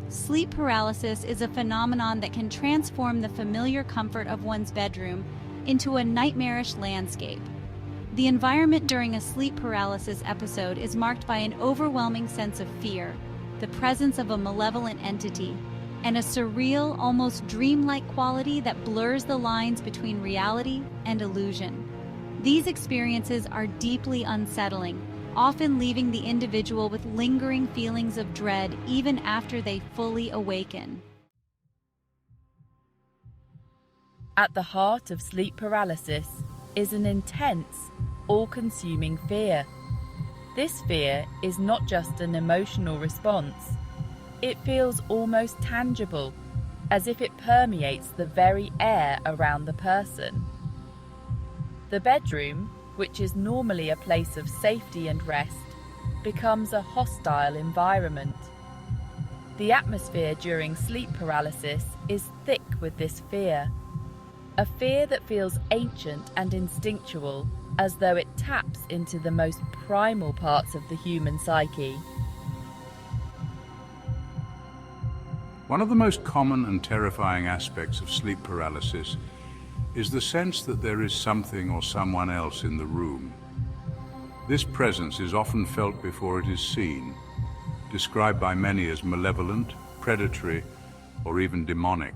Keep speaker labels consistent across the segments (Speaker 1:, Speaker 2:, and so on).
Speaker 1: Sleep paralysis is a phenomenon that can transform the familiar comfort of one's bedroom into a nightmarish landscape. The environment during a sleep paralysis episode is marked by an overwhelming sense of fear, the presence of a malevolent entity, and a surreal, almost dreamlike quality that blurs the lines between reality and illusion. These experiences are deeply unsettling, often leaving the individual with lingering feelings of dread even after they fully awaken.
Speaker 2: At the heart of sleep paralysis is an intense, all-consuming fear. This fear is not just an emotional response. It feels almost tangible, as if it permeates the very air around the person. The bedroom, which is normally a place of safety and rest, becomes a hostile environment. The atmosphere during sleep paralysis is thick with this fear, a fear that feels ancient and instinctual, as though it taps into the most primal parts of the human psyche.
Speaker 3: One of the most common and terrifying aspects of sleep paralysis is the sense that there is something or someone else in the room. This presence is often felt before it is seen, described by many as malevolent, predatory, or even demonic.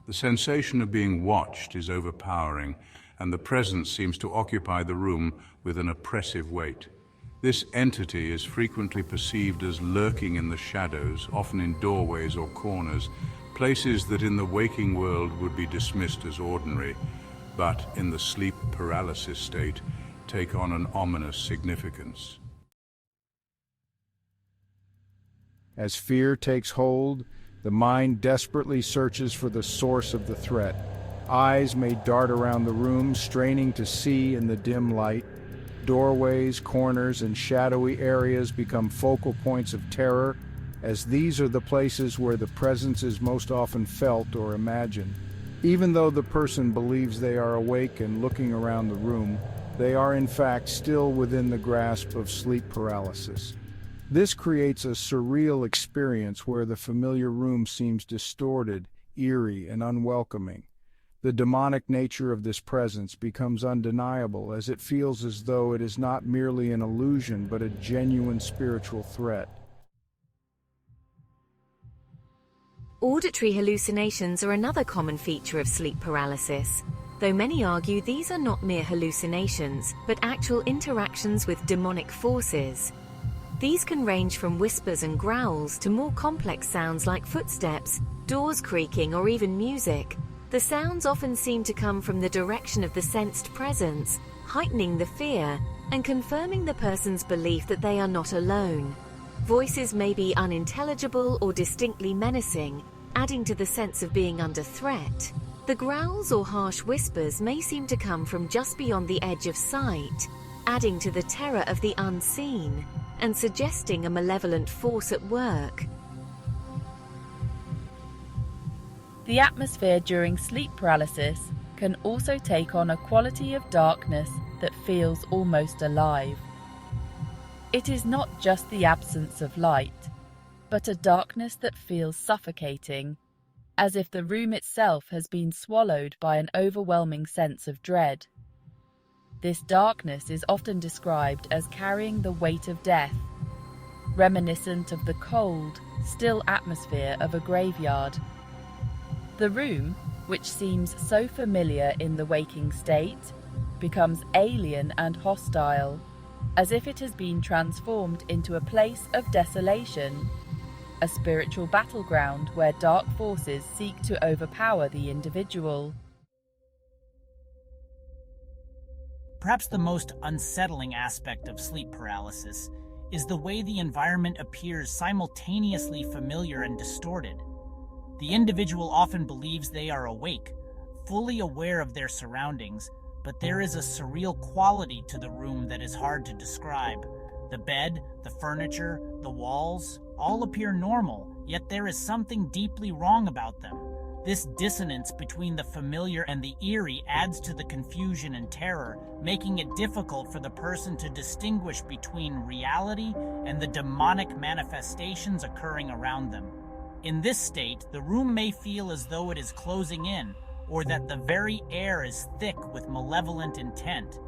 Speaker 3: The sensation of being watched is overpowering, and the presence seems to occupy the room with an oppressive weight. This entity is frequently perceived as lurking in the shadows, often in doorways or corners, places that in the waking world would be dismissed as ordinary, but in the sleep paralysis state take on an ominous significance.
Speaker 4: As fear takes hold, the mind desperately searches for the source of the threat. Eyes may dart around the room, straining to see in the dim light. Doorways, corners, and shadowy areas become focal points of terror, as these are the places where the presence is most often felt or imagined. Even though the person believes they are awake and looking around the room, they are in fact still within the grasp of sleep paralysis. This creates a surreal experience where the familiar room seems distorted, eerie, and unwelcoming. The demonic nature of this presence becomes undeniable, as it feels as though it is not merely an illusion but a genuine spiritual threat.
Speaker 5: Auditory hallucinations are another common feature of sleep paralysis, though many argue these are not mere hallucinations, but actual interactions with demonic forces. These can range from whispers and growls to more complex sounds like footsteps, doors creaking, or even music. The sounds often seem to come from the direction of the sensed presence, heightening the fear and confirming the person's belief that they are not alone. Voices may be unintelligible or distinctly menacing, adding to the sense of being under threat. The growls or harsh whispers may seem to come from just beyond the edge of sight, adding to the terror of the unseen and suggesting a malevolent force at work.
Speaker 2: The atmosphere during sleep paralysis can also take on a quality of darkness that feels almost alive. It is not just the absence of light, but a darkness that feels suffocating, as if the room itself has been swallowed by an overwhelming sense of dread. This darkness is often described as carrying the weight of death, reminiscent of the cold, still atmosphere of a graveyard. The room, which seems so familiar in the waking state, becomes alien and hostile, as if it has been transformed into a place of desolation, a spiritual battleground where dark forces seek to overpower the individual.
Speaker 6: Perhaps the most unsettling aspect of sleep paralysis is the way the environment appears simultaneously familiar and distorted. The individual often believes they are awake, fully aware of their surroundings, but there is a surreal quality to the room that is hard to describe. The bed, the furniture, the walls, all appear normal, yet there is something deeply wrong about them. This dissonance between the familiar and the eerie adds to the confusion and terror, making it difficult for the person to distinguish between reality and the demonic manifestations occurring around them. In this state, the room may feel as though it is closing in, or that the very air is thick with malevolent intent.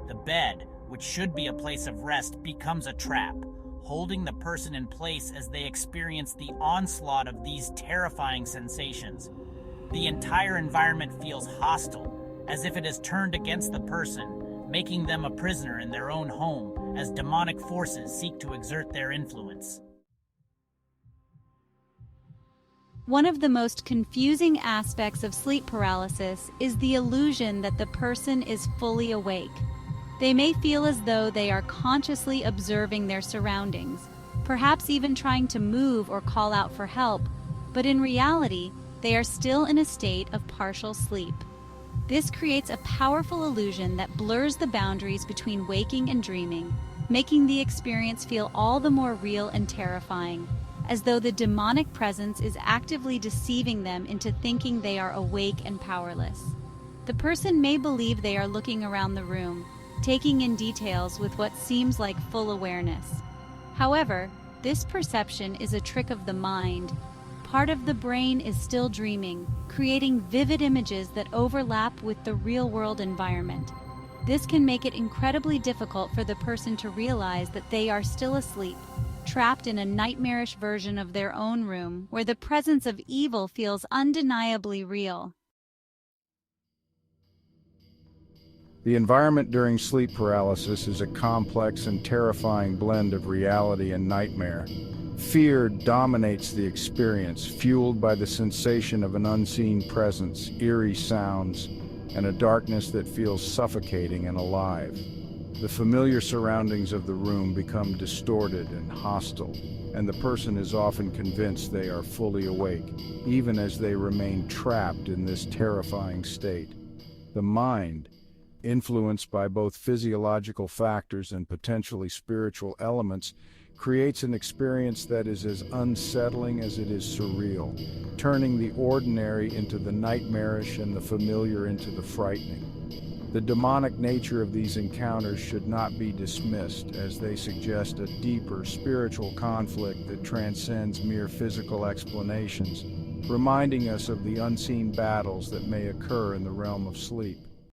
Speaker 6: The bed, which should be a place of rest, becomes a trap, holding the person in place as they experience the onslaught of these terrifying sensations. The entire environment feels hostile, as if it is turned against the person, making them a prisoner in their own home as demonic forces seek to exert their influence.
Speaker 1: One of the most confusing aspects of sleep paralysis is the illusion that the person is fully awake. They may feel as though they are consciously observing their surroundings, perhaps even trying to move or call out for help, but in reality, they are still in a state of partial sleep. This creates a powerful illusion that blurs the boundaries between waking and dreaming, making the experience feel all the more real and terrifying, as though the demonic presence is actively deceiving them into thinking they are awake and powerless. The person may believe they are looking around the room, taking in details with what seems like full awareness. However, this perception is a trick of the mind. Part of the brain is still dreaming, creating vivid images that overlap with the real-world environment. This can make it incredibly difficult for the person to realize that they are still asleep, trapped in a nightmarish version of their own room where the presence of evil feels undeniably real.
Speaker 4: The environment during sleep paralysis is a complex and terrifying blend of reality and nightmare. Fear dominates the experience, fueled by the sensation of an unseen presence, eerie sounds, and a darkness that feels suffocating and alive. The familiar surroundings of the room become distorted and hostile, and the person is often convinced they are fully awake, even as they remain trapped in this terrifying state. The mind, influenced by both physiological factors and potentially spiritual elements, creates an experience that is as unsettling as it is surreal, turning the ordinary into the nightmarish and the familiar into the frightening. The demonic nature of these encounters should not be dismissed, as they suggest a deeper spiritual conflict that transcends mere physical explanations, reminding us of the unseen battles that may occur in the realm of sleep.